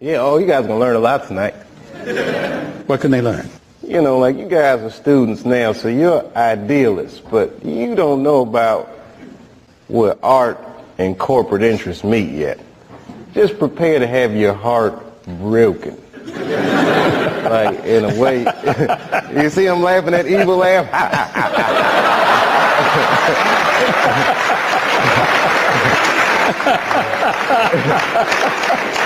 Yeah, oh, you guys are going to learn a lot tonight. What can they learn? You know, like you guys are students now, so you're idealists, but you don't know about where art and corporate interests meet yet. Just prepare to have your heart broken. Like, in a way, you see him laughing, that evil laugh?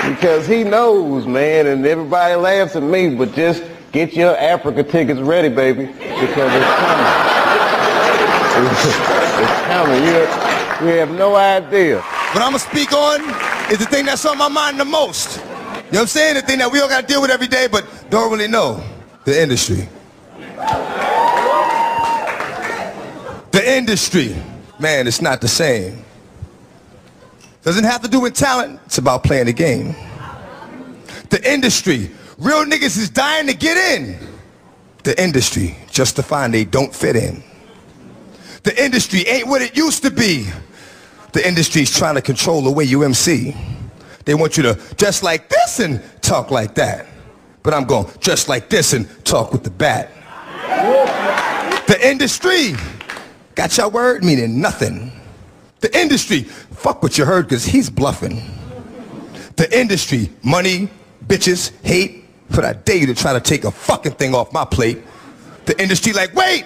Because he knows, man, and everybody laughs at me, but just get your Africa tickets ready, baby, because it's coming. It's coming. You have no idea. What I'm going to speak on is the thing that's on my mind the most. You know what I'm saying? The thing that we all got to deal with every day, but don't really know. The industry. The industry. Man, it's not the same. Doesn't have to do with talent. It's about playing the game. The industry. Real niggas is dying to get in. The industry. Just to find they don't fit in. The industry ain't what it used to be. The industry's trying to control the way you MC. They want you to dress like this and talk like that. But I'm going dress like this and talk with the bat. The industry. Got your word? Meaning nothing. The industry. Fuck what you heard, because he's bluffing. The industry. Money, bitches, hate. But I dare you to try to take a fucking thing off my plate. The industry like, wait.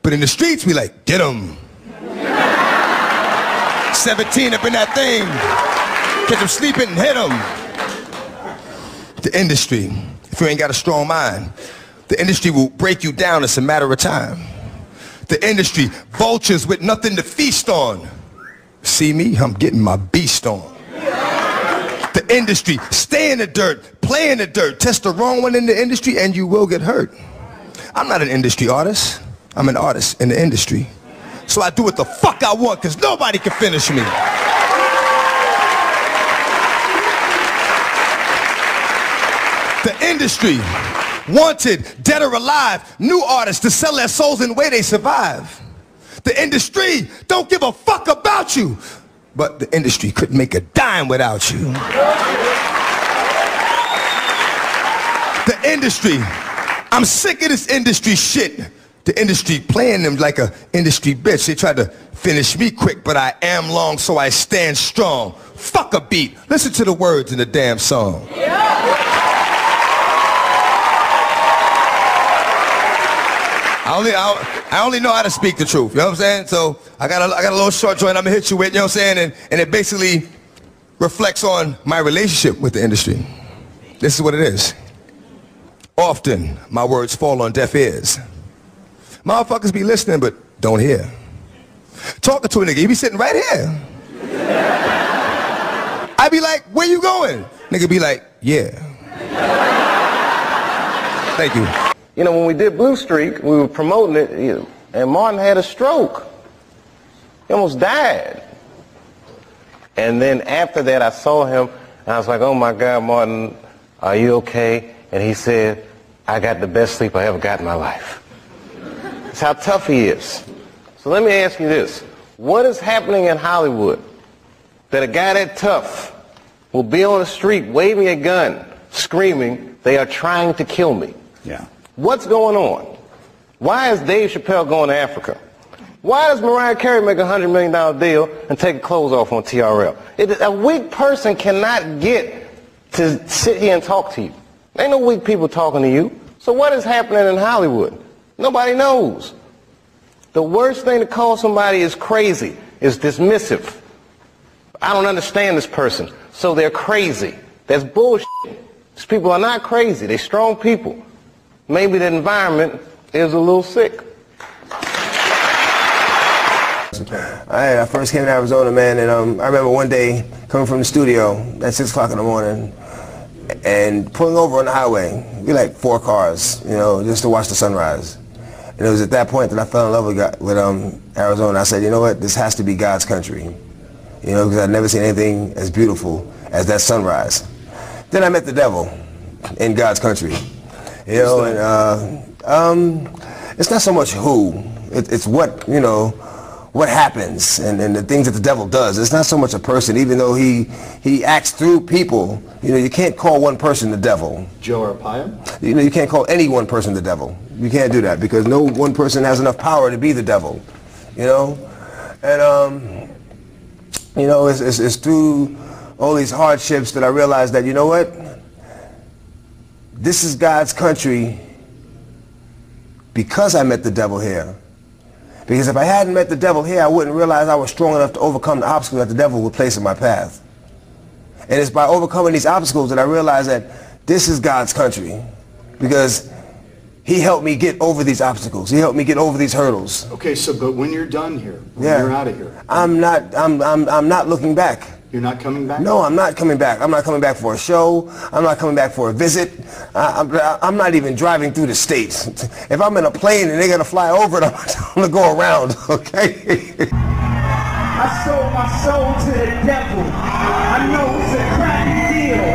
But in the streets, we like, get 'em. 17 up in that thing. Catch them sleeping and hit them. The industry, if you ain't got a strong mind, the industry will break you down. It's a matter of time. The industry, vultures with nothing to feast on. See me? I'm getting my beast on. The industry, stay in the dirt, play in the dirt. Test the wrong one in the industry and you will get hurt. I'm not an industry artist. I'm an artist in the industry. So I do what the fuck I want, because nobody can finish me. The industry, wanted, dead or alive, new artists to sell their souls in the way they survive. The industry don't give a fuck about you, but the industry couldn't make a dime without you. The industry, I'm sick of this industry shit. The industry playing them like a industry bitch. They tried to finish me quick, but I am long, so I stand strong. Fuck a beat. Listen to the words in the damn song. I only know how to speak the truth, you know what I'm saying? So I got a little short joint I'm gonna hit you with, you know what I'm saying? And it basically reflects on my relationship with the industry. This is what it is. Often, my words fall on deaf ears. Motherfuckers be listening, but don't hear. Talking to a nigga, he be sitting right here. I be like, where you going? Nigga be like, yeah. Thank you. You know, when we did Blue Streak, we were promoting it, and Martin had a stroke. He almost died. And then after that, I saw him, and I was like, oh my God, Martin, are you okay? And he said, I got the best sleep I ever got in my life. That's how tough he is. So let me ask you this. What is happening in Hollywood that a guy that tough will be on the street waving a gun, screaming, they are trying to kill me? Yeah. What's going on? Why is Dave Chappelle going to Africa? Why does Mariah Carey make a $100 million deal and take her clothes off on TRL? A weak person cannot get to sit here and talk to you. There ain't no weak people talking to you. So what is happening in Hollywood? Nobody knows. The worst thing to call somebody is crazy, is dismissive. I don't understand this person, so they're crazy. That's bullshit. These people are not crazy. They're strong people. Maybe the environment is a little sick. I first came to Arizona, man, and I remember one day coming from the studio at 6 o'clock in the morning and pulling over on the highway. We like 4 cars, you know, just to watch the sunrise. And it was at that point that I fell in love with Arizona. I said, you know what, this has to be God's country. You know, because I'd never seen anything as beautiful as that sunrise. Then I met the devil in God's country. You know, and it's not so much who, it's what, you know, what happens and the things that the devil does. It's not so much a person, even though he acts through people. You know, you can't call one person the devil. Joe Arpaio? You know, you can't call any one person the devil. You can't do that because no one person has enough power to be the devil. You know, and you know, it's through all these hardships that I realized that, you know what, this is God's country because I met the devil here. Because if I hadn't met the devil here, I wouldn't realize I was strong enough to overcome the obstacles that the devil would place in my path. And it's by overcoming these obstacles that I realized that this is God's country. Because he helped me get over these obstacles. He helped me get over these hurdles. Okay, so but when you're done here, when you're out of here, I'm not looking back. you're not coming back? No, I'm not coming back. I'm not coming back for a show. I'm not coming back for a visit. I'm not even driving through the states. If I'm in a plane and they're going to fly over it, I'm going to go around, okay? I sold my soul to the devil. I know it's a crappy deal.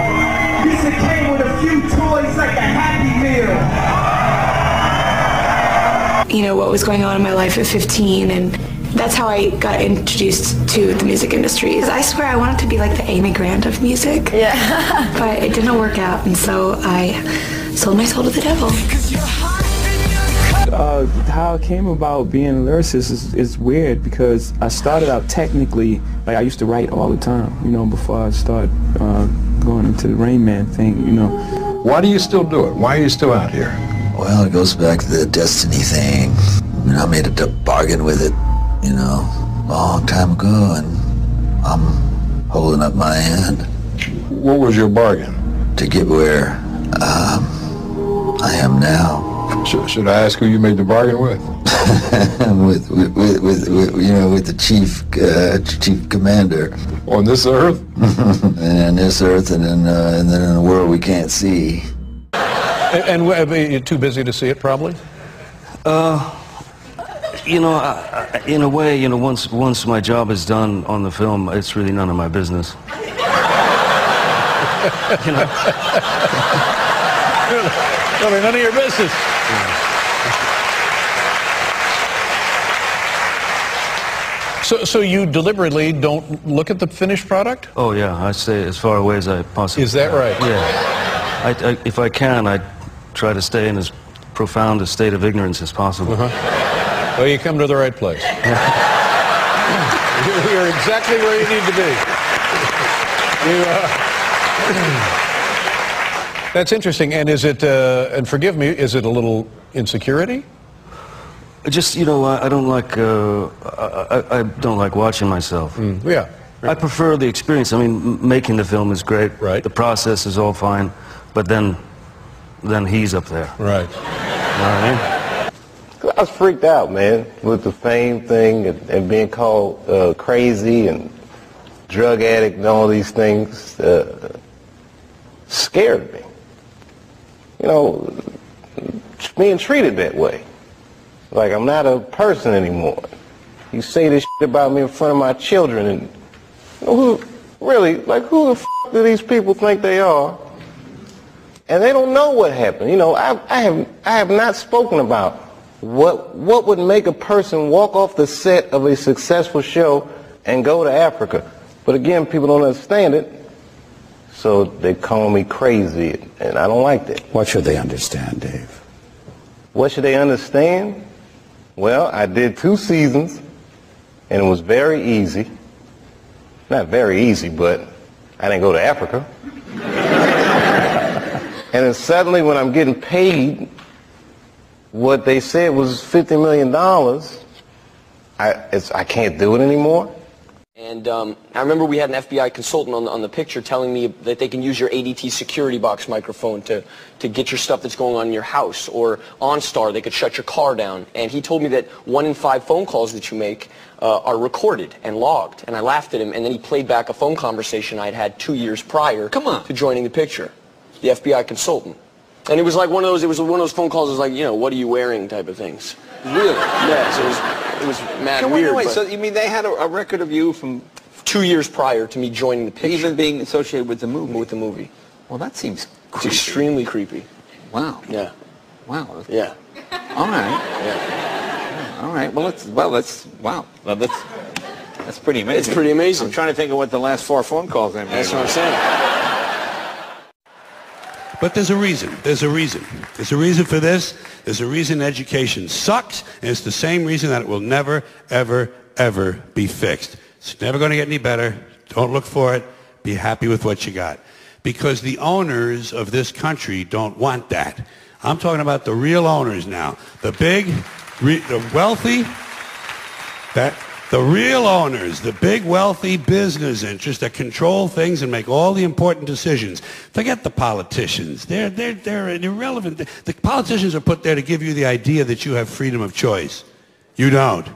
This it came with a few toys like a Happy Meal. You know, what was going on in my life at 15, and that's how I got introduced to the music industry. I swear I wanted to be like the Amy Grant of music. Yeah. But it didn't work out, and so I sold my soul to the devil. How I came about being a lyricist is weird because I started out technically, like I used to write all the time, you know, before I started going into the Rain Man thing, you know. Why do you still do it? Why are you still out here? Well, it goes back to the destiny thing. You know, I made a bargain with it, you know, a long time ago, and I'm holding up my end. What was your bargain? To get where I am now. Should I ask who you made the bargain with? with you know, with the chief commander. On this earth? And on this earth, and then in a world we can't see. And you're too busy to see it, probably? You know, in a way, you know, once my job is done on the film, it's really none of my business. You know? Really, none of your business. Yeah. So you deliberately don't look at the finished product? Oh yeah, I stay as far away as I possibly can. Is that right? Yeah. If I can, I try to stay in as profound a state of ignorance as possible. Well, you come to the right place. You're exactly where you need to be. That's interesting. And is it, and forgive me, is it a little insecurity? Just, you know, I don't like, I don't like watching myself. Yeah. I prefer the experience. I mean, making the film is great. Right. The process is all fine, but then he's up there. Right. You know what I mean? I was freaked out, man, with the fame thing and being called crazy and drug addict and all these things. Scared me. You know, being treated that way. Like I'm not a person anymore. You say this shit about me in front of my children, and you know, who the f do these people think they are? And they don't know what happened. You know, I have not spoken about what would make a person walk off the set of a successful show and go to Africa. But again, people don't understand it, so they call me crazy, and I don't like that. What should they understand, Dave? What should they understand? Well, I did 2 seasons, and it was very easy. Not very easy, but I didn't go to Africa. And then suddenly when I'm getting paid what they said was $50 million, I can't do it anymore. And I remember we had an FBI consultant on the picture telling me that they can use your ADT security box microphone to get your stuff that's going on in your house, or OnStar, they could shut your car down. And he told me that 1 in 5 phone calls that you make are recorded and logged. And I laughed at him, and then he played back a phone conversation I'd had 2 years prior to joining the picture, the FBI consultant. And it was like one of those phone calls, was like, you know, what are you wearing type of things. Really? Yeah, so it was mad weird. Wait, so you mean they had a record of you from 2 years prior to me joining the picture. Even being associated with the movie? With the movie. Well, that seems It's creepy. extremely creepy. Wow. Yeah. Wow. Yeah. All right. Yeah. All right. Well, that's pretty amazing. It's pretty amazing. I'm trying to think of what the last 4 phone calls I made. That's what I'm saying. But there's a reason. There's a reason. There's a reason for this. There's a reason education sucks, and it's the same reason that it will never, ever, ever be fixed. It's never going to get any better. Don't look for it. Be happy with what you got. Because the owners of this country don't want that. I'm talking about the real owners now. The big, the wealthy, the real owners, the big wealthy business interests that control things and make all the important decisions. Forget the politicians. They're irrelevant. The politicians are put there to give you the idea that you have freedom of choice. You don't.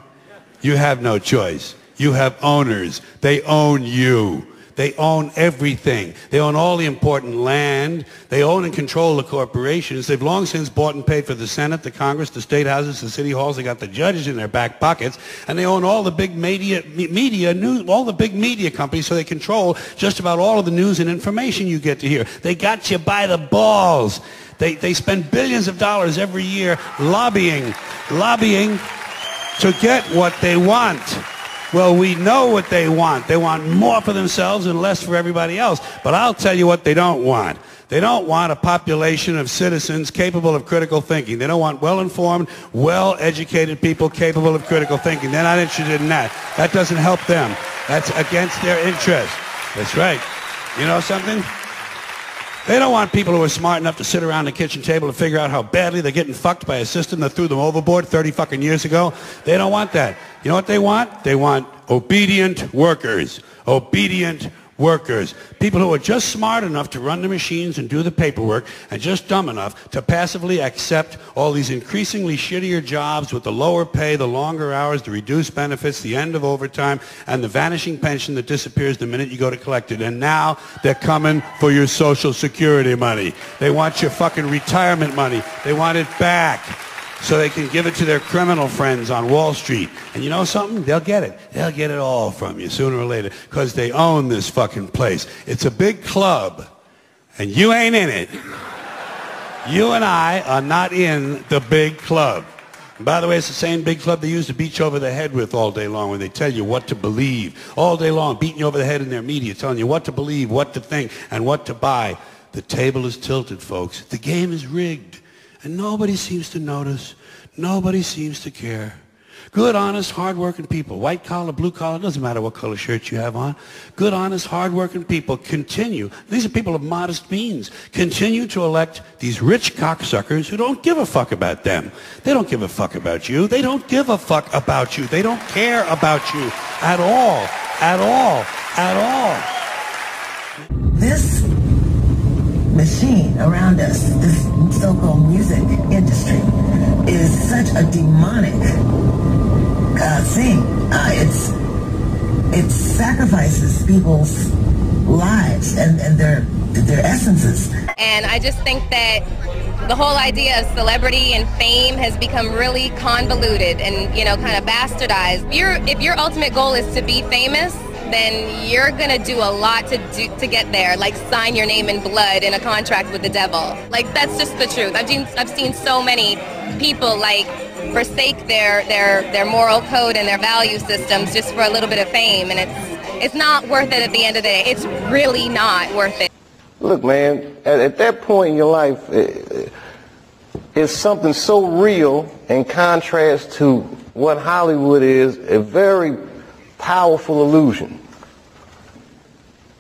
You have no choice. You have owners. They own you. They own everything. They own all the important land. They own and control the corporations. They've long since bought and paid for the Senate, the Congress, the state houses, the city halls. They got the judges in their back pockets. And they own all the big all the big media companies, so they control just about all of the news and information you get to hear. They got you by the balls. They spend billions of dollars every year lobbying to get what they want. Well, we know what they want. They want more for themselves and less for everybody else. But I'll tell you what they don't want. They don't want a population of citizens capable of critical thinking. They don't want well-informed, well-educated people capable of critical thinking. They're not interested in that. That doesn't help them. That's against their interest. That's right. You know something? They don't want people who are smart enough to sit around the kitchen table to figure out how badly they're getting fucked by a system that threw them overboard 30 fucking years ago. They don't want that. You know what they want? They want obedient workers. Obedient workers. People who are just smart enough to run the machines and do the paperwork and just dumb enough to passively accept all these increasingly shittier jobs with the lower pay, the longer hours, the reduced benefits, the end of overtime, and the vanishing pension that disappears the minute you go to collect it. And now they're coming for your Social Security money. They want your fucking retirement money. They want it back, so they can give it to their criminal friends on Wall Street. And you know something? They'll get it. They'll get it all from you sooner or later, because they own this fucking place. It's a big club, and you ain't in it. You and I are not in the big club. And by the way, it's the same big club they use to beat you over the head with all day long when they tell you what to believe. All day long, beating you over the head in their media, telling you what to believe, what to think, and what to buy. The table is tilted, folks. The game is rigged. And nobody seems to notice. Nobody seems to care. Good, honest, hard-working people, white collar, blue collar, doesn't matter what color shirt you have on. Good, honest, hard-working people continue. These are people of modest means. Continue to elect these rich cocksuckers who don't give a fuck about them. They don't give a fuck about you. They don't give a fuck about you. They don't care about you at all. At all. At all. This machine around us, this so-called music industry, is such a demonic thing. It sacrifices people's lives and their essences. And I just think that the whole idea of celebrity and fame has become really convoluted and, you know, kind of bastardized. If your ultimate goal is to be famous, then you're gonna do a lot to get there, like sign your name in blood in a contract with the devil. Like, that's just the truth. I've seen so many people like forsake their moral code and their value systems just for a little bit of fame, and it's not worth it at the end of the day. It's really not worth it. Look, man, at that point in your life, it's something so real in contrast to what Hollywood is, a very powerful illusion.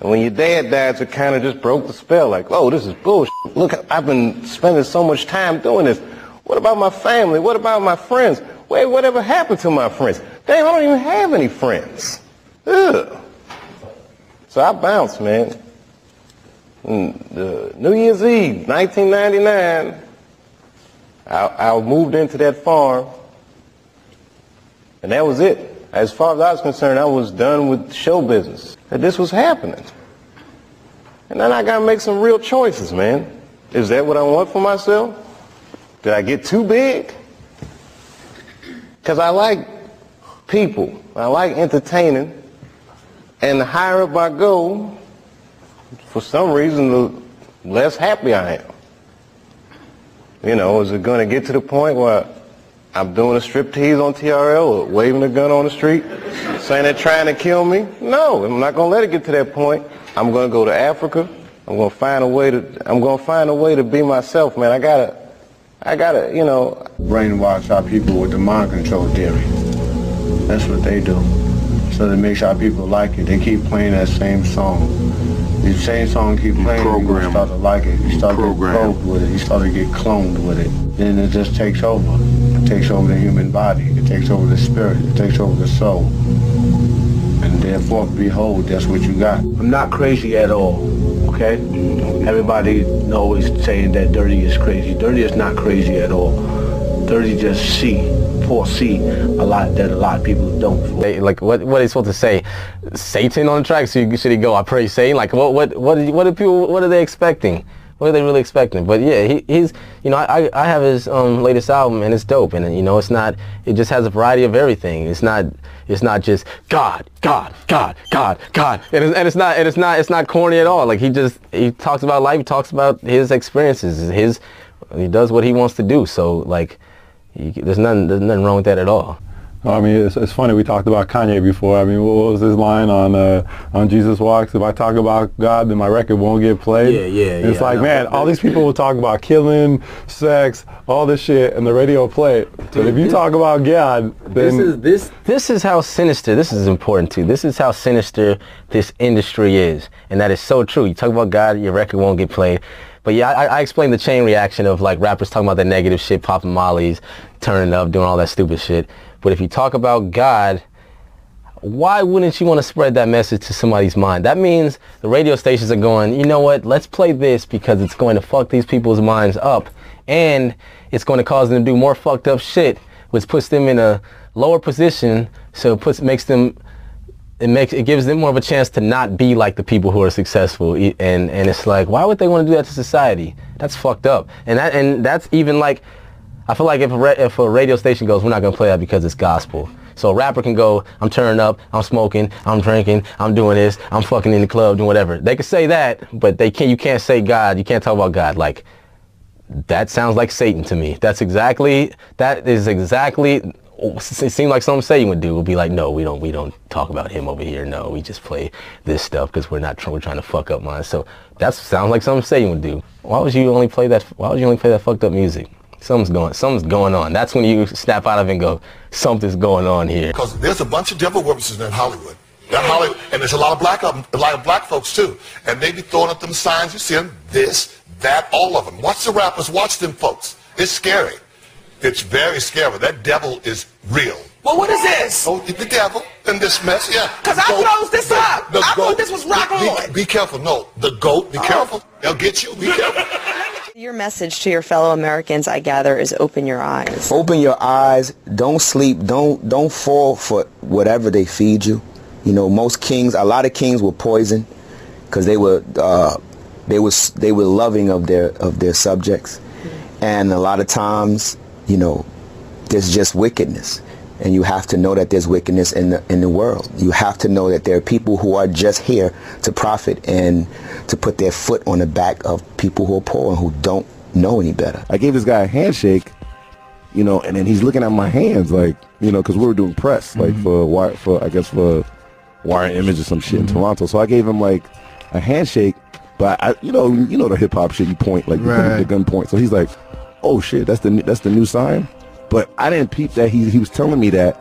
And when your dad died, it kind of just broke the spell, like, oh, this is bullshit. Look, I've been spending so much time doing this. What about my family? What about my friends? Wait, whatever happened to my friends? Damn, I don't even have any friends. Ugh. So I bounced, man. New Year's Eve, 1999, I moved into that farm, and that was it. As far as I was concerned, I was done with show business. That this was happening. And then I got to make some real choices, man. Is that what I want for myself? Did I get too big? Because I like people. I like entertaining. And the higher up I go, for some reason, the less happy I am. You know, is it going to get to the point where I'm doing a striptease on TRL or waving a gun on the street, saying they're trying to kill me. No, I'm not gonna let it get to that point. I'm gonna go to Africa. I'm gonna find a way to be myself, man. I gotta, you know. Brainwash our people with the mind control theory. That's what they do. So that makes our people like it. They keep playing that same song. The same song keep playing, you start to like it. You start to get probed with it. You start to get cloned with it. Then it just takes over. It takes over the human body. It takes over the spirit. It takes over the soul. And therefore, behold, that's what you got. I'm not crazy at all, okay? Everybody always saying that Dirty is crazy. Dirty is not crazy at all. Dirty just foresee a lot that a lot of people don't. Like what are they supposed to say? Satan on the track? So should he go, I pray Satan? Like what are they expecting? What are they really expecting? But yeah, he's, you know, I have his latest album and it's dope, and you know, it just has a variety of everything. It's not just God, and it's not corny at all. Like he talks about life, he talks about his experiences, he does what he wants to do. So like, there's nothing wrong with that at all. I mean, it's funny. We talked about Kanye before. I mean, what was his line on Jesus Walks? If I talk about God, then my record won't get played. Yeah. It's like, man, all these people will talk about killing, sex, all this shit, and the radio play it. But if you talk about God, then this is how sinister. This is important too. This is how sinister this industry is, and that is so true. You talk about God, your record won't get played. But yeah, I explained the chain reaction of like rappers talking about that negative shit, popping mollies, turning up, doing all that stupid shit. But if you talk about God, why wouldn't you want to spread that message to somebody's mind? That means the radio stations are going, you know what, let's play this because it's going to fuck these people's minds up. And it's going to cause them to do more fucked up shit, which puts them in a lower position. So it gives them more of a chance to not be like the people who are successful. And it's like, why would they want to do that to society? That's fucked up. And that's even like, I feel like if a radio station goes, we're not going to play that because it's gospel. So a rapper can go, I'm turning up, I'm smoking, I'm drinking, I'm doing this, I'm fucking in the club, doing whatever. They can say that, but you can't say God, you can't talk about God. Like, that sounds like Satan to me. It seems like something Satan would do. Would be like, no, we don't talk about him over here. No, we just play this stuff because we're trying to fuck up mine. So that sounds like something Satan would do. Why would you only play that fucked up music? Something's going on. That's when you snap out of it and go, something's going on here. Because there's a bunch of devil workers in Hollywood. And there's a lot of black folks too. And they be throwing up them signs, you see them, this, that, all of them. Watch the rappers, watch them folks. It's scary. It's very scary. That devil is real. Well, what is this? Oh, the devil in this mess, yeah. Because I closed this up. I thought this was rock on. Be careful. No, the goat, be careful. They'll get you. Be careful. Your message to your fellow Americans, I gather, is open your eyes. Open your eyes. Don't sleep. Don't fall for whatever they feed you. You know, a lot of kings were poisoned because they were loving of their subjects, and a lot of times, you know, there's just wickedness, and you have to know that there's wickedness in the world. You have to know that there are people who are just here to profit and to put their foot on the back of people who are poor and who don't know any better. I gave this guy a handshake, you know, and then he's looking at my hands like, you know, because we were doing press, like for Wire Image or some shit in Toronto. So I gave him like a handshake, but you know the hip hop shit, you point like the gun point. So he's like, oh shit, that's the new sign. But I didn't peep that he was telling me that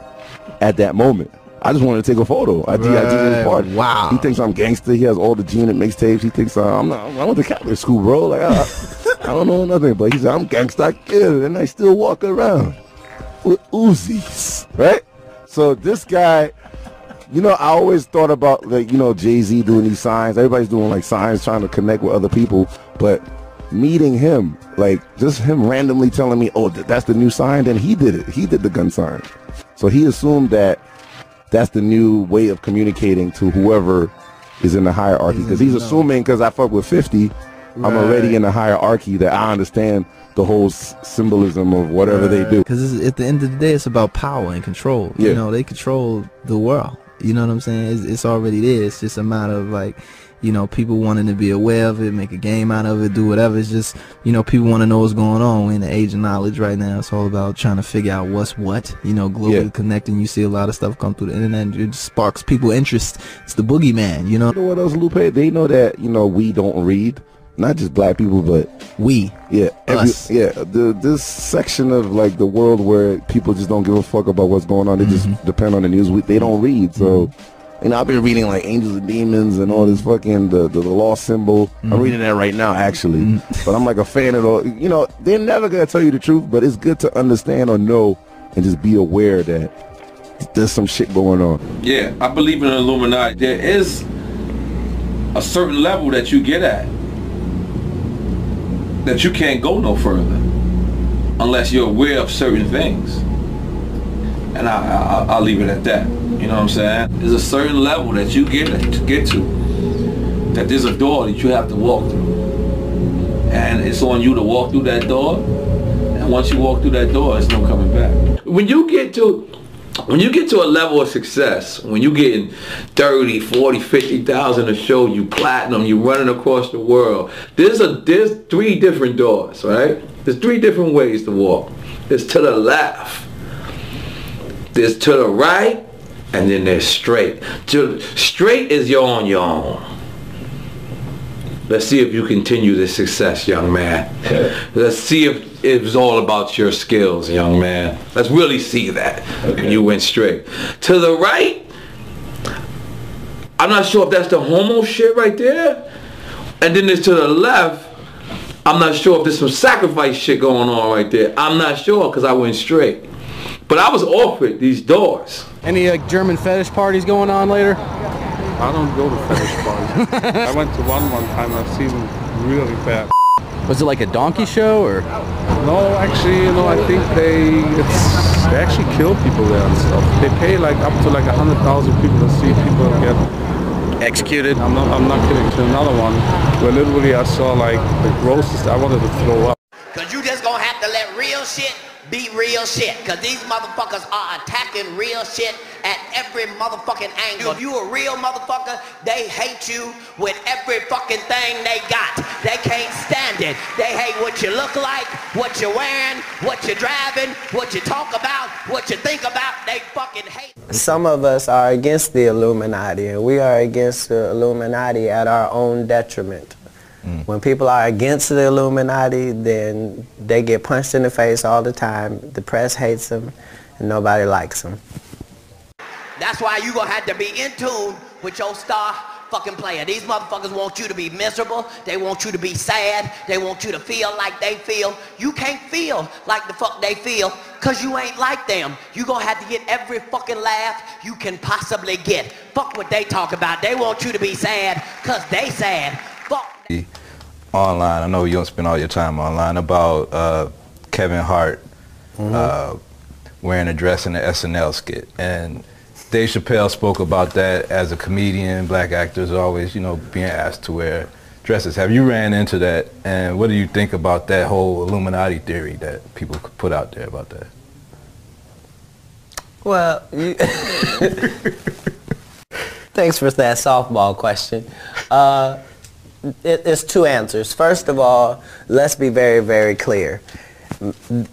at that moment. I just wanted to take a photo. I did his party. Wow. He thinks I'm gangster. He has all the G-Unit mixtapes. He thinks I went to Catholic school, bro. Like I don't know nothing. But he said I'm gangster kid, and I still walk around with Uzis, right? So this guy, you know, I always thought about like, you know, Jay-Z doing these signs. Everybody's doing like signs, trying to connect with other people, but meeting him, like just him randomly telling me, oh, that's the new sign, then he did it. He did the gun sign. So he assumed that that's the new way of communicating to whoever is in the hierarchy. Because he's assuming because I fuck with 50, I'm already in the hierarchy, that I understand the whole symbolism of whatever they do. Because at the end of the day, it's about power and control. You know, they control the world. You know what I'm saying? It's already there. It's just a matter of like, you know, people wanting to be aware of it, make a game out of it, do whatever. It's just, you know, people want to know what's going on. We're in the age of knowledge right now. It's all about trying to figure out what's what, you know, globally connecting. You see a lot of stuff come through the internet, and it just sparks people interest. It's the boogeyman, you know. You know what else, Lupe? They know that, you know, we don't read. Not just black people, but we. Yeah, us. This section of like the world where people just don't give a fuck about what's going on. They just depend on the news. They don't read. So, you know, I've been reading like Angels and Demons and all this fucking the lost symbol. I'm reading that right now, actually. But I'm like a fan of all. You know, they're never gonna tell you the truth, but it's good to understand or know and just be aware that there's some shit going on. Yeah, I believe in the Illuminati. There is a certain level that you get at, that you can't go no further unless you're aware of certain things. And I'll leave it at that. You know what I'm saying? There's a certain level that you get to, that there's a door that you have to walk through. And it's on you to walk through that door. And once you walk through that door, there's no coming back. When you get to a level of success, when you getting 30, 40, 50,000 a show, you platinum, you running across the world, there's 3 different doors, right? There's 3 different ways to walk. There's to the left, there's to the right, and then there's straight. Straight is you're on your own. Let's see if you continue this success, young man. Let's see if it's all about your skills, young man. Let's really see that when you went straight. To the right, I'm not sure if that's the homo shit right there. And then there's to the left, I'm not sure if there's some sacrifice shit going on right there. I'm not sure because I went straight. But I was offered these doors. Any German fetish parties going on later? I don't go to fetish parties. I went to one time. I've seen really bad. Was it like a donkey show or? No, actually, you know, I think they actually kill people there and stuff. They pay like up to like 100,000 people to see people get executed. I'm not kidding. To another one where literally I saw like the grossest. I wanted to throw up. Cause you just gonna have to let real shit be real shit. Cause these motherfuckers are attacking real shit at every motherfucking angle. If you a real motherfucker, they hate you with every fucking thing they got. They can't stand it. They hate what you look like, what you're wearing, what you're driving, what you talk about, what you think about. They fucking hate. Some of us are against the Illuminati, and we are against the Illuminati at our own detriment. When people are against the Illuminati, then they get punched in the face all the time. The press hates them, and nobody likes them. That's why you gonna have to be in tune with your star fucking player. These motherfuckers want you to be miserable. They want you to be sad. They want you to feel like they feel. You can't feel like the fuck they feel because you ain't like them. You gonna have to get every fucking laugh you can possibly get. Fuck what they talk about. They want you to be sad because they sad. Fuck. Online, I know you don't spend all your time online, about Kevin Hart wearing a dress in the SNL skit. And Dave Chappelle spoke about that as a comedian. Black actors are always, you know, being asked to wear dresses. Have you ran into that? And what do you think about that whole Illuminati theory that people put out there about that? Well, thanks for that softball question. It's 2 answers. First of all, let's be very, very clear.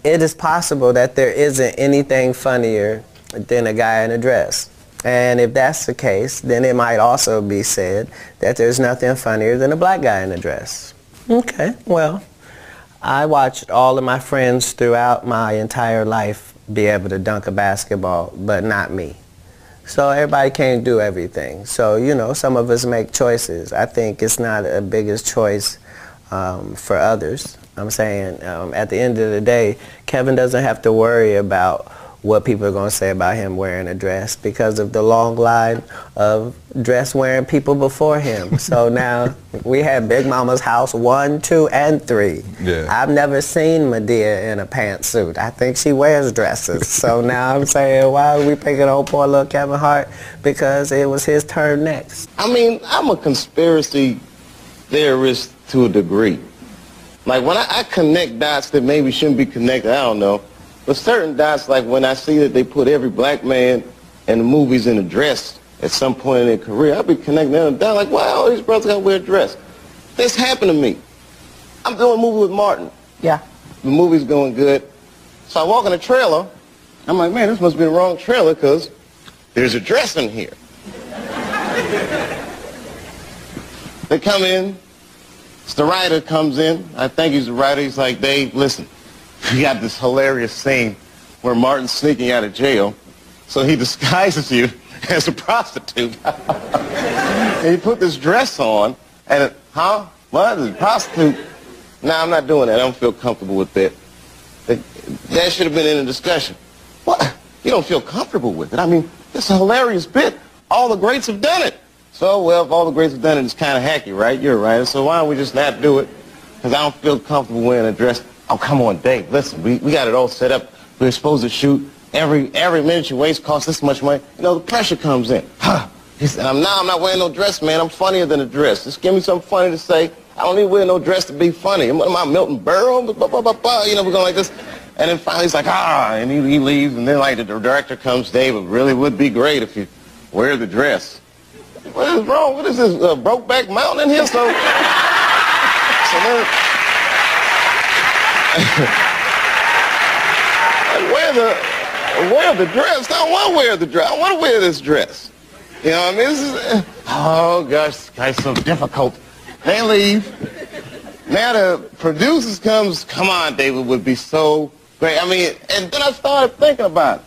It is possible that there isn't anything funnier than a guy in a dress. And if that's the case, then it might also be said that there's nothing funnier than a black guy in a dress. Okay, well, I watched all of my friends throughout my entire life be able to dunk a basketball, but not me. So everybody can't do everything. So, you know, some of us make choices. I think it's not a biggest choice for others. I'm saying at the end of the day, Kevin doesn't have to worry about what people are going to say about him wearing a dress because of the long line of dress-wearing people before him. So now we had Big Mama's house 1, 2, and 3. Yeah. I've never seen Medea in a pantsuit. I think she wears dresses. So now I'm saying, why are we picking on poor little Kevin Hart? Because it was his turn next. I mean, I'm a conspiracy theorist to a degree. Like when I connect dots that maybe shouldn't be connected, I don't know. But certain dots, like when I see that they put every black man in the movies in a dress, at some point in their career, I'll be connecting them down like, wow, all these brothers got to wear a dress. This happened to me. I'm doing a movie with Martin. Yeah. The movie's going good. So I walk in the trailer. I'm like, man, this must be the wrong trailer because there's a dress in here. They come in. The writer comes in. I think he's the writer. He's like, Dave, listen, we got this hilarious scene where Martin's sneaking out of jail. So he disguises you as a prostitute. And he put this dress on. And, what? As a prostitute? Nah, I'm not doing that. I don't feel comfortable with that. That should have been in the discussion. What? You don't feel comfortable with it? I mean, it's a hilarious bit. All the greats have done it. So, well, if all the greats have done it, it's kind of hacky, right? You're right. So why don't we just not do it? Because I don't feel comfortable wearing a dress. Oh, come on, Dave. Listen, we got it all set up. We're supposed to shoot. Every minute you waste costs this much money. You know, the pressure comes in. He said, I'm not wearing no dress, man. I'm funnier than a dress. Just give me something funny to say. I don't need to wear no dress to be funny. Am I Milton Berle? You know, we're going like this. And then finally he's like, and he leaves. And then like the director comes, Dave, it really would be great if you wear the dress. What is wrong? What is this, Brokeback Mountain in here? So then, wear the dress. I don't want to wear the dress. I want to wear this dress. You know what I mean? This is, oh gosh, this guy's so difficult. They leave. Now the producers comes, come on, David, would be so great. I mean, and then I started thinking about it.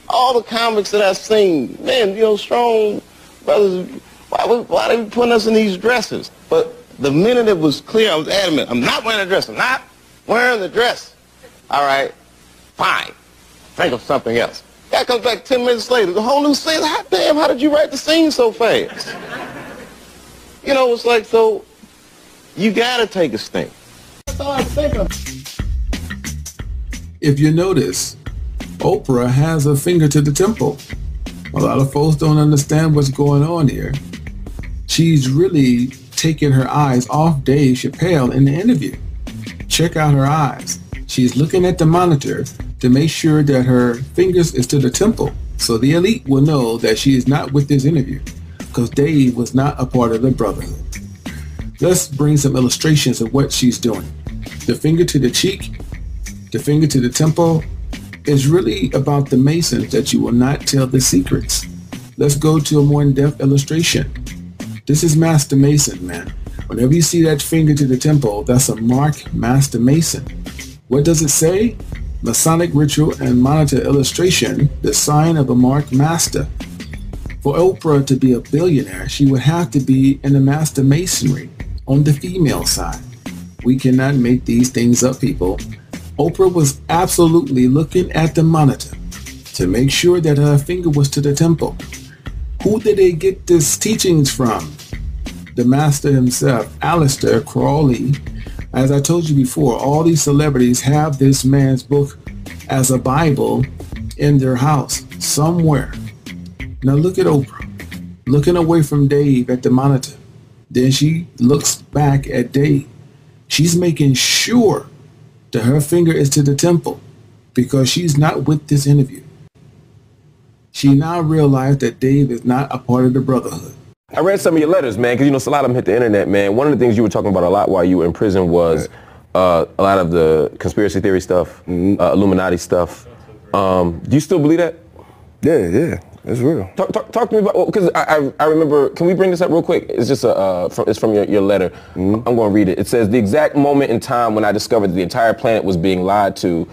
All the comics that I've seen, man, you know, strong brothers, why they be putting us in these dresses? But the minute it was clear, I was adamant, I'm not wearing a dress. I'm not wearing the dress. All right, fine. Think of something else. Guy comes back 10 minutes later, the whole new scene. Hot damn, how did you write the scene so fast? You know, it's like, so you gotta take a stink. That's all I'm thinking. If you notice, Oprah has her finger to the temple. A lot of folks don't understand what's going on here. She's really taking her eyes off Dave Chappelle in the interview. Check out her eyes. She's looking at the monitor to make sure that her fingers is to the temple, so the elite will know that she is not with this interview, because Dave was not a part of the Brotherhood. Let's bring some illustrations of what she's doing. The finger to the cheek, the finger to the temple, is really about the Masons that you will not tell the secrets. Let's go to a more in-depth illustration. This is Master Mason, man. Whenever you see that finger to the temple, that's a mark Master Mason. What does it say? Masonic ritual and monitor illustration, the sign of a marked master. For Oprah to be a billionaire, she would have to be in the Master Masonry on the female side. We cannot make these things up, people. Oprah was absolutely looking at the monitor to make sure that her finger was to the temple. Who did they get these teachings from? The master himself, Aleister Crowley. As I told you before, all these celebrities have this man's book as a Bible in their house somewhere. Now look at Oprah, looking away from Dave at the monitor. Then she looks back at Dave. She's making sure that her finger is to the temple because she's not with this interview. She now realized that Dave is not a part of the Brotherhood. I read some of your letters, man, because, you know, a lot of them hit the internet, man. One of the things you were talking about a lot while you were in prison was a lot of the conspiracy theory stuff, Illuminati stuff. Do you still believe that? Yeah, it's real. Talk to me about, because I remember, can we bring this up real quick? It's just it's from your letter. I'm going to read it. It says, the exact moment in time when I discovered that the entire planet was being lied to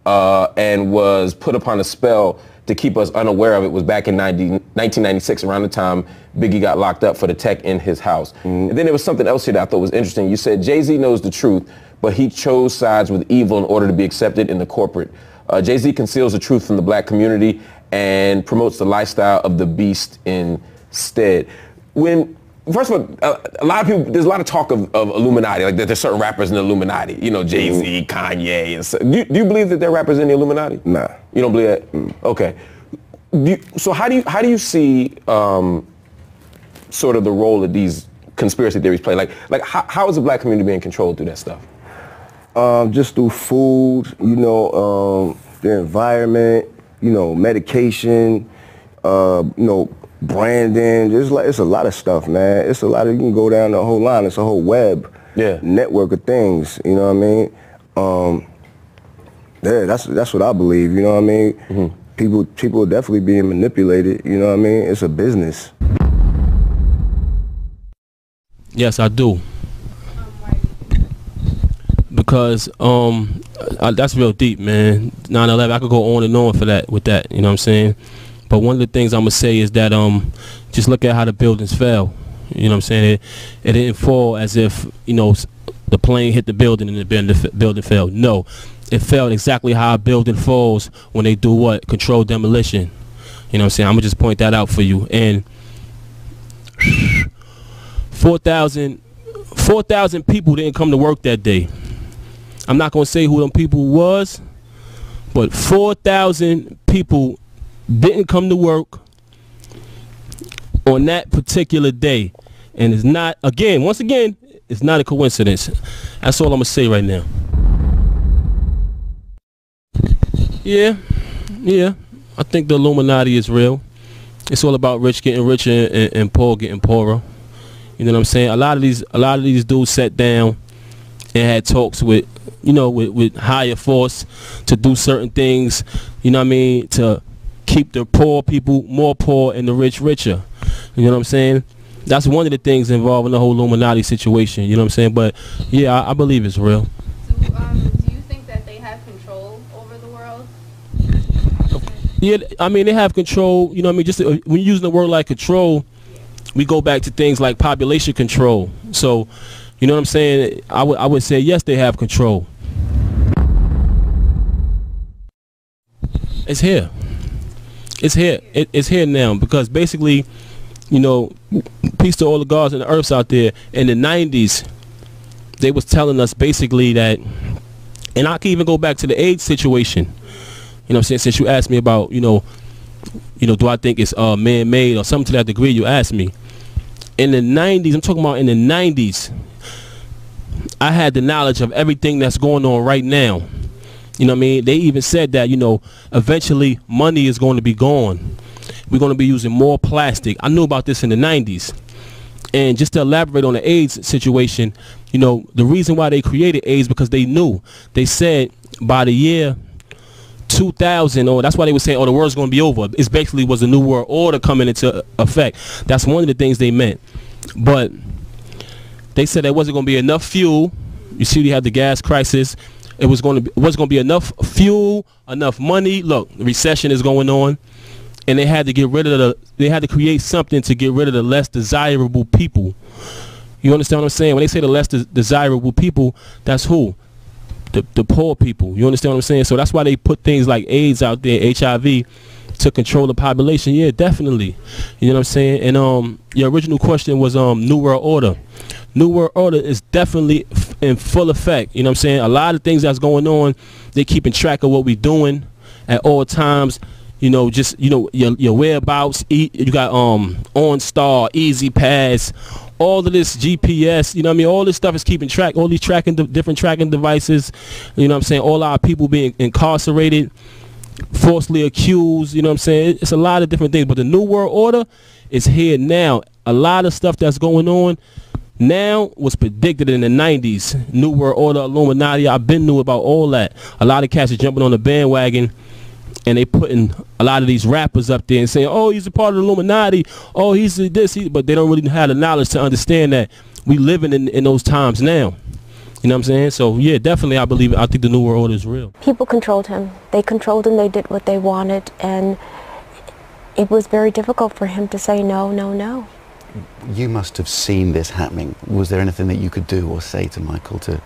and was put upon a spell to keep us unaware of it was back in 1996, around the time Biggie got locked up for the tech in his house. And then there was something else here that I thought was interesting. You said Jay-Z knows the truth, but he chose sides with evil in order to be accepted in the corporate. Jay-Z conceals the truth from the black community and promotes the lifestyle of the beast instead. First of all, a lot of people, there's a lot of talk of Illuminati, like that there's certain rappers in the Illuminati, you know, Jay-Z, Kanye, and so. Do you believe that there are rappers in the Illuminati? Nah. You don't believe that? Okay. So how do you see sort of the role that these conspiracy theories play? Like how is the black community being controlled through that stuff? Just through food, you know, the environment, you know, medication, you know, branding, it's a lot of stuff, man. It's a lot of, you can go down the whole line. It's a whole web network of things, you know what I mean? Yeah, that's what I believe, you know what I mean? Mm-hmm. People are definitely being manipulated, you know what I mean? It's a business. Yes, I do. Because that's real deep, man. 9/11, I could go on and on with that, you know what I'm saying? But one of the things I'm gonna say is that just look at how the buildings fell. You know what I'm saying? It didn't fall as if, you know, the plane hit the building and the building fell. No, it fell exactly how a building falls when they do what? Controlled demolition. You know what I'm saying? I'm gonna just point that out for you. And 4,000 people didn't come to work that day. I'm not gonna say who them people was, but 4,000 people didn't come to work on that particular day. And it's not, once again, it's not a coincidence. That's all I'm gonna say right now. Yeah, I think the Illuminati is real. It's all about rich getting richer and poor getting poorer. You know what I'm saying? A lot of these dudes sat down and had talks with, you know, with higher force to do certain things, you know what I mean, to keep the poor people more poor and the rich richer. You know what I'm saying? That's one of the things involved in the whole Illuminati situation, you know what I'm saying? But yeah, I believe it's real. Do you think that they have control over the world? Yeah, I mean, they have control, you know what I mean? Just when you're using the word like control, we go back to things like population control. So, you know what I'm saying? I would say yes, they have control. It's here. It's here. It's here now, because basically, you know, peace to all the gods and the earths out there. In the 90s, they was telling us basically that, and I can even go back to the AIDS situation. You know what I'm saying? Since you asked me about, you know, do I think it's man-made or something to that degree you asked me. In the 90s, I'm talking about in the 90s, I had the knowledge of everything that's going on right now. You know what I mean? They even said that, you know, eventually money is going to be gone. We're going to be using more plastic. I knew about this in the 90s. And just to elaborate on the AIDS situation, you know, the reason why they created AIDS, because they knew. They said by the year 2000, or that's why they were saying, oh, the world's going to be over. It basically was a new world order coming into effect. That's one of the things they meant. But they said there wasn't going to be enough fuel. You see, we had the gas crisis. It wasn't going to be enough fuel, enough money. Look, the recession is going on, and they had to get rid of they had to create something to get rid of the less desirable people. You understand what I'm saying? When they say the less desirable people, that's who? The poor people. You understand what I'm saying? So that's why they put things like AIDS out there, HIV, to control the population. Yeah, definitely. You know what I'm saying? And your original question was New World Order. New World Order is definitely in full effect. You know what I'm saying? A lot of things that's going on, they're keeping track of what we're doing at all times. You know, just, you know, your whereabouts. You got OnStar, Easy Pass, all of this GPS. You know what I mean? All this stuff is keeping track. All these different tracking devices. You know what I'm saying? All our people being incarcerated, falsely accused. You know what I'm saying? It's a lot of different things. But the New World Order is here now. A lot of stuff that's going on now was predicted in the 90s. New World Order, Illuminati, I've been knew about all that. A lot of cats are jumping on the bandwagon, and they putting a lot of these rappers up there and saying, oh, he's a part of the Illuminati, oh, he's this, but they don't really have the knowledge to understand that we living in those times now. You know what I'm saying? So yeah, definitely I think the New World Order is real. People controlled him. They controlled him, they did what they wanted, and it was very difficult for him to say no, no, no. You must have seen this happening. Was there anything that you could do or say to Michael to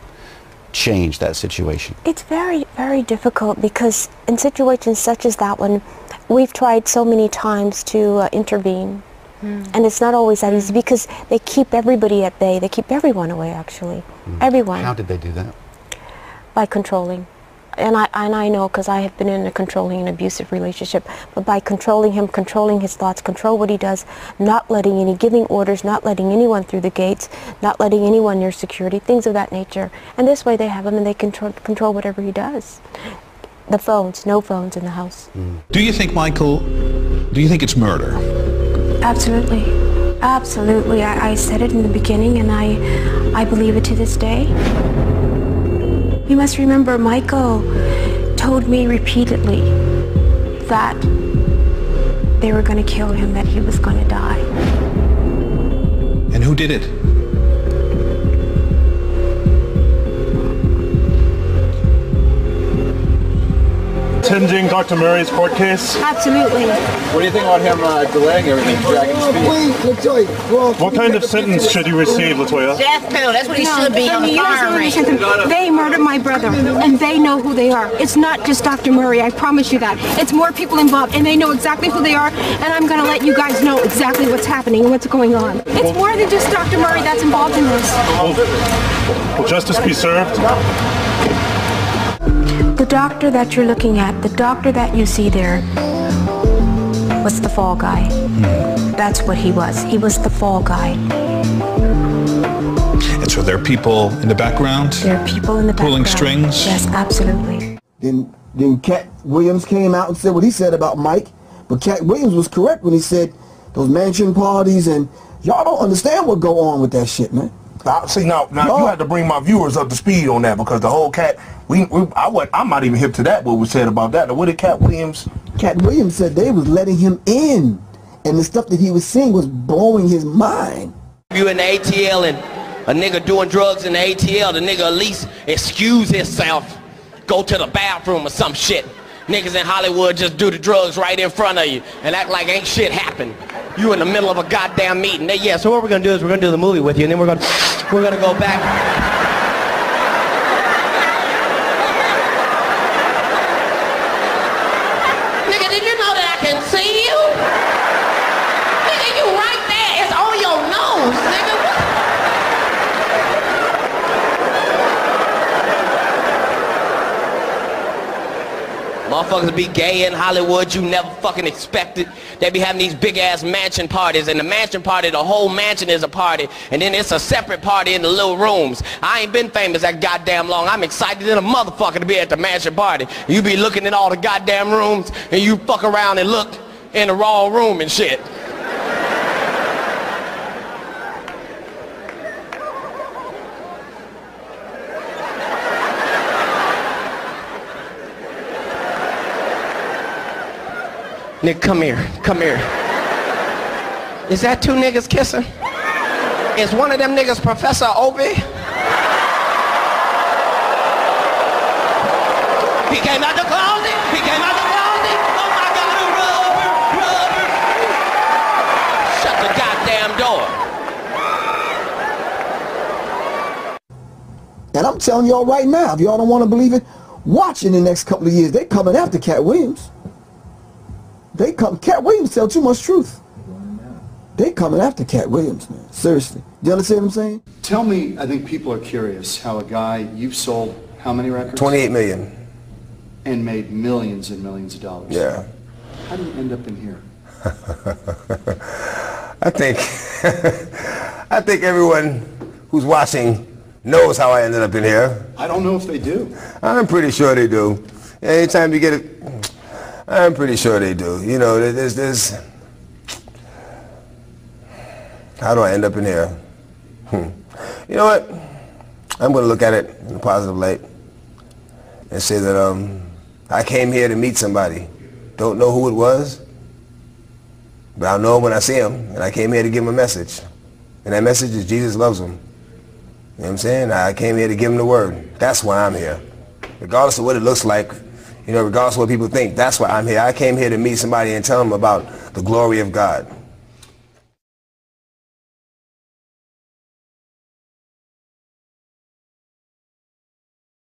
change that situation? It's very, very difficult, because in situations such as that one, we've tried so many times to intervene. And it's not always that easy, because they keep everybody at bay. They keep everyone away, actually. Everyone. How did they do that? By controlling. And I know, because I have been in a controlling and abusive relationship, but by controlling him, controlling his thoughts, control what he does, not letting giving orders, not letting anyone through the gates, not letting anyone near security, things of that nature. And this way they have him, and they control whatever he does. The phones, no phones in the house. Do you think, Michael, do you think it's murder? Absolutely. Absolutely. I said it in the beginning, and I believe it to this day. You must remember, Michael told me repeatedly that they were going to kill him, that he was going to die. And who did it? Attending Dr. Murray's court case? Absolutely. What do you think about him delaying everything, dragging his feet? What kind of sentence should he receive, Latoya? Death penalty. That's what he should be on the firing range. They murdered my brother, and they know who they are. It's not just Dr. Murray, I promise you that. It's more people involved, and they know exactly who they are, and I'm going to let you guys know exactly what's happening and what's going on. It's more than just Dr. Murray that's involved in this. Will justice be served? The doctor that you're looking at, the doctor that you see there, was the fall guy. That's what he was. He was the fall guy. And so there are people in the background? There are people in the background. Pulling strings? Yes, absolutely. Then Cat Williams came out and said what he said about Mike, but Cat Williams was correct when he said those mansion parties, and y'all don't understand what go on with that shit, man. See, now you have to bring my viewers up to speed on that, because the whole Cat, I'm not even hip to that, what was said about that. What did Cat Williams? Cat Williams said they was letting him in, and the stuff that he was seeing was blowing his mind. You in the ATL and a nigga doing drugs in the ATL, the nigga at least excuse himself, go to the bathroom or some shit. Niggas in Hollywood just do the drugs right in front of you and act like ain't shit happened. You in the middle of a goddamn meeting. Yeah, so what we're gonna do is we're gonna do the movie with you, and then we're gonna go back. Nigga, did you know that I can see you? Nigga, you right there. It's on your nose, nigga. Motherfuckers be gay in Hollywood, you never fucking expected. They be having these big ass mansion parties, and the mansion party, the whole mansion is a party, and then it's a separate party in the little rooms. I ain't been famous that goddamn long. I'm excited in a motherfucker to be at the mansion party. You be looking at all the goddamn rooms, and you fuck around and look in the wrong room and shit. Nigga, come here, come here. Is that two niggas kissing? Is one of them niggas Professor Obie? He came out the closet, he came out the closet. Oh my God, rubber. Shut the goddamn door. And I'm telling y'all right now, if y'all don't want to believe it, watch in the next couple of years. They coming after Cat Williams. Cat Williams tell too much truth. They coming after Cat Williams, man. Seriously. Do you understand what I'm saying? Tell me, I think people are curious how a guy, you've sold how many records? 28 million. And made millions and millions of dollars. Yeah. How do you end up in here? I think everyone who's watching knows how I ended up in here. I don't know if they do. I'm pretty sure they do. Anytime you get it, I'm pretty sure they do. You know, there's how do I end up in here? You know what? I'm going to look at it in a positive light and say that I came here to meet somebody. Don't know who it was, but I'll know when I see him, and I came here to give him a message. And that message is Jesus loves him. You know what I'm saying? I came here to give him the word. That's why I'm here. Regardless of what it looks like, you know, regardless of what people think, that's why I'm here. I came here to meet somebody and tell them about the glory of God.